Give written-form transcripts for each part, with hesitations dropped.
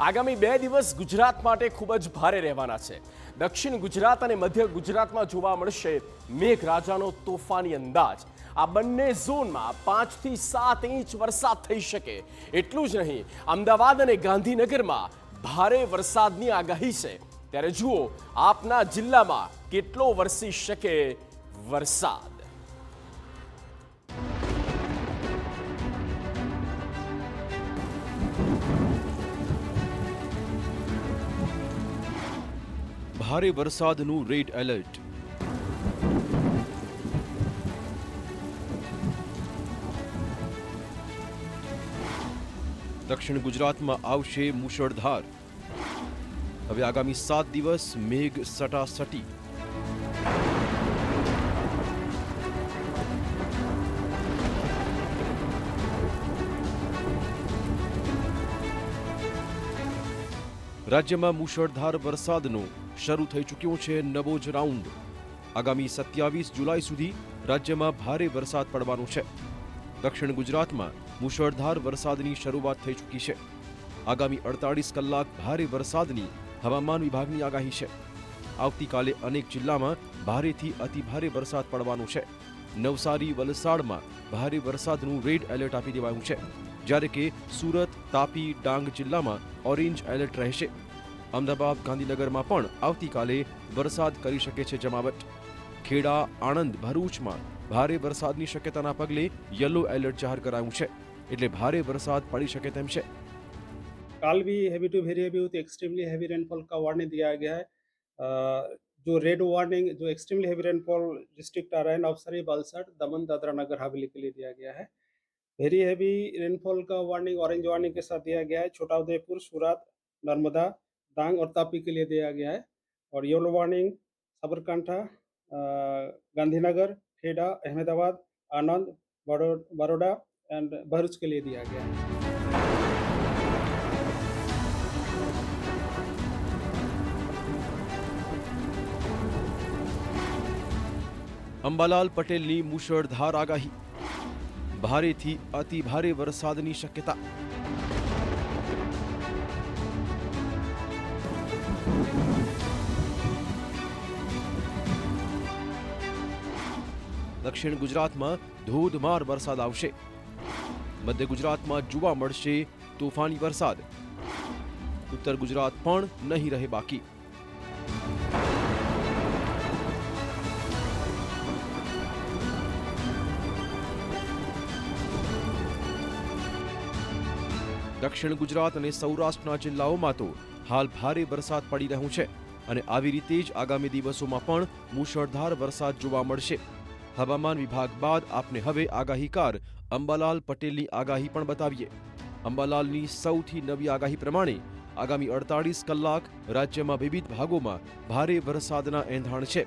આગામી 2 દિવસ ગુજરાત માટે ખૂબ જ ભારે રહેવાના છે। દક્ષિણ ગુજરાત અને મધ્ય ગુજરાતમાં જોવા મળશે મેઘરાજાનો તોફાની અંદાજ। આ બંને ઝોનમાં 5 થી 7 ઇંચ વરસાદ થઈ શકે। એટલું જ નહીં, અમદાવાદ અને ગાંધીનગરમાં ભારે વરસાદની આગાહી છે। ત્યારે જુઓ આપના જિલ્લામાં કેટલો વરસી શકે વરસાદ। ભારે વરસાદનું રેડ એલર્ટ। દક્ષિણ ગુજરાતમાં આવશે મુશળધાર। હવે આગામી 7 દિવસ મેઘ સટાસટી। રાજ્યમાં મુશળધાર વરસાદનો શરૂ થઈ ચૂક્યો છે નવો જ રાઉન્ડ। આગામી 27 જુલાઈ સુધી રાજ્યમાં ભારે વરસાદ પડવાનો છે। દક્ષિણ ગુજરાતમાં મુશળધાર વરસાદની શરૂઆત થઈ ચૂકી છે। આગામી 48 કલાક ભારે વરસાદની હવામાન વિભાગની આગાહી છે। આવતીકાલે અનેક જિલ્લામાં ભારેથી અતિભારે વરસાદ પડવાનો છે। નવસારી વલસાડમાં ભારે વરસાદનું રેડ એલર્ટ આપી દેવાયું છે, જ્યારે કે સુરત, તાપી, ડાંગ જિલ્લામાં ઓરેન્જ એલર્ટ રહેશે। અમદાવાદ, ગાંધીનગરમાં પણ આવતીકાલે વરસાદ કરી શકે છે જમાવટ। ખેડા, આણંદ, ભરૂચમાં ભારે વરસાદની શક્યતાના પગલે યલો એલર્ટ જાહેર કરાયું છે, એટલે ભારે વરસાદ પડી શકે તેમ છે। काल भी heavy to very heavy with extremely heavy rainfall का वार्निंग दिया गया है। जो रेड वार्निंग, जो एक्सट्रीमली हैवी रेनफॉल डिस्ट्रिक्ट आ रहा है नवसारी, वलसाड, दमन, दादरा नगर हवेली के लिए दिया गया है। वेरी हैवी रेनफॉल का वार्निंग ऑरेंज वार्निंग के साथ दिया गया है छोटा उदयपुर, सूरत, नर्मदा, डांग और तापी के लिए दिया गया है। और yellow warning Sabarkantha, Gandhinagar, Kheda, Ahmedabad, Anand, Baroda and Bharuch के लिए दिया गया है। અંબાલાલ પટેલની મુશળધાર આગાહી। ભારેથી અતિ ભારે વરસાદની શક્યતા। દક્ષિણ ગુજરાતમાં ધોધમાર વરસાદ આવશે। મધ્ય ગુજરાતમાં જોવા મળશે તોફાની વરસાદ। ઉત્તર ગુજરાત પણ નહીં રહે બાકી। દક્ષિણ ગુજરાત અને સૌરાષ્ટ્રના જિલ્લાઓમાં તો હાલ ભારે વરસાદ પડી રહ્યો છે, અને આવી રીતે જ આગામી દિવસોમાં પણ મુશળધાર વરસાદ જોવા મળશે। હવામાન વિભાગ બાદ આપને હવે આગાહીકાર અંબાલાલ પટેલની આગાહી પણ બતાવીએ। અંબાલાલની સૌથી નવી આગાહી પ્રમાણે આગામી 48 કલાક રાજ્યમાં વિવિધ ભાગોમાં ભારે વરસાદના એંધાણ છે।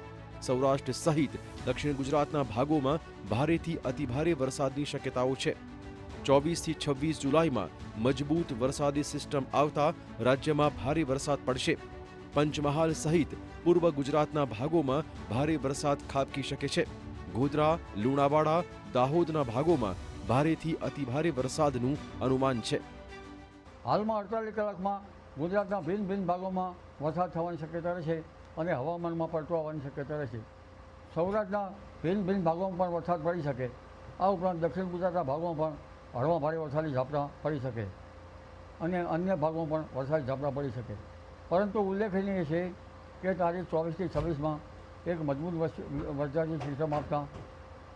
સૌરાષ્ટ્ર સહિત દક્ષિણ ગુજરાતના ભાગોમાં ભારેથી અતિભારે વરસાદની શક્યતાઓ છે। 24 થી 26 જુલાઈમાં મજબૂત વરસાદી સિસ્ટમ આવતા રાજ્યમાં ભારે વરસાદ પડશે। પંચમહાલ સહિત પૂર્વ ગુજરાતના ભાગોમાં ભારે વરસાદ ખાબકી શકે છે। ગોધરા, લુણાવાડા, દાહોદના ભાગોમાં ભારેથી અતિભારે વરસાદનું અનુમાન છે। હાલમાં 48 કલાકમાં ગુજરાતના ભિન્ન ભિન્ન ભાગોમાં વરસાદ થવાની શક્યતા રહેશે અને હવામાનમાં પલટો આવવાની શક્યતા રહેશે। સૌરાષ્ટ્રના ભિન્ન ભિન્ન ભાગોમાં પણ વરસાદ પડી શકે। આ ઉપરાંત દક્ષિણ ગુજરાતના ભાગોમાં પણ હળવા ભારે વરસાદી ઝાપટા પડી શકે અને અન્ય ભાગોમાં પણ વરસાદી ઝાપટા પડી શકે। પરંતુ ઉલ્લેખનીય છે કે તારીખ 24 થી 26માં એક મજબૂત વરસાદી સિસ્ટમ આપતા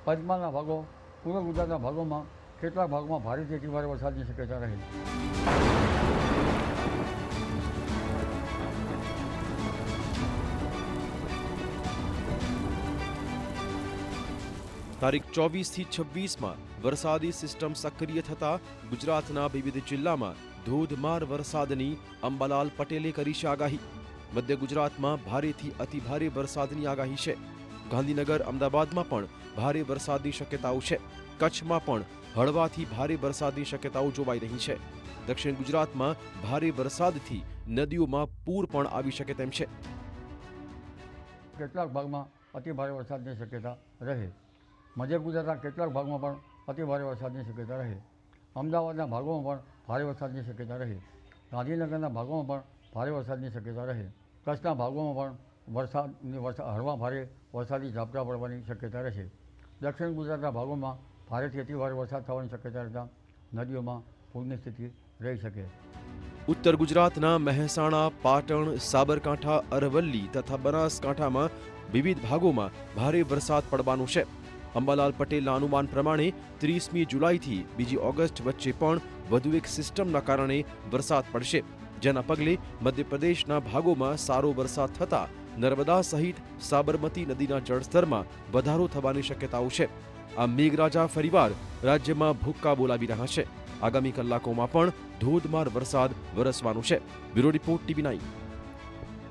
પંચમહાલના ભાગો, પૂર્વ ગુજરાતના ભાગોમાં કેટલાક ભાગોમાં ભારેથી અતિભારે વરસાદની શક્યતા રહે। તારીખ 24 થી 26માં વરસાદી સિસ્ટમ સક્રિય થતા ગુજરાતના વિવિધ જિલ્લામાં ધોધમાર વરસાદની અંબાલાલ પટેલે કરી છે આગાહી। મધ્ય ગુજરાતમાં ભારેથી અતિભારે વરસાદની આગાહી છે। ગાંધીનગર, અમદાવાદમાં પણ ભારે વરસાદની શક્યતાઓ છે। કચ્છમાં પણ હળવાથી ભારે વરસાદની શક્યતાઓ જોવાઈ રહી છે। દક્ષિણ ગુજરાતમાં ભારે વરસાદથી નદીઓમાં પૂર પણ આવી શકે તેમ છે। કેટલાક ભાગમાં અતિભારે વરસાદની શક્યતા રહે। મધ્ય ગુજરાતના કેટલાક ભાગમાં પણ અતિભારે વરસાદની શક્યતા રહે। અમદાવાદના ભાગોમાં પણ ભારે વરસાદની શક્યતા રહે। ગાંધીનગરના ભાગોમાં પણ ભારે વરસાદની શક્યતા રહે. કચ્છના ભાગોમાં પણ હળવા ભારે વરસાદી ઝાપટા પડવાની શક્યતા રહેશે. દક્ષિણ ગુજરાતના ભાગોમાં ભારેથી અતિભારે વરસાદ થવાની શક્યતા રહેતા નદીઓમાં પૂરની સ્થિતિ રહી શકે. ઉત્તર ગુજરાતના મહેસાણા, પાટણ, સાબરકાંઠા, અરવલ્લી તથા બનાસકાંઠામાં વિવિધ ભાગોમાં ભારે વરસાદ પડવાનું છે. અંબાલાલ પટેલના અનુમાન પ્રમાણે 30મી જુલાઈથી 2 ઓગસ્ટ વચ્ચે પણ વધુ એક સિસ્ટમના કારણે વરસાદ પડશે, જેના પગલે મધ્યપ્રદેશના ભાગોમાં સારો વરસાદ થતા નર્મદા સહિત સાબરમતી નદીના જળસ્તરમાં વધારો થવાની શક્યતાઓ છે. આ મેઘરાજા ફરીવાર રાજ્યમાં ભૂક્કા બોલાવી રહ્યા છે. આગામી કલાકોમાં પણ ધોધમાર વરસાદ વરસવાનો છે. Bureau report TV9.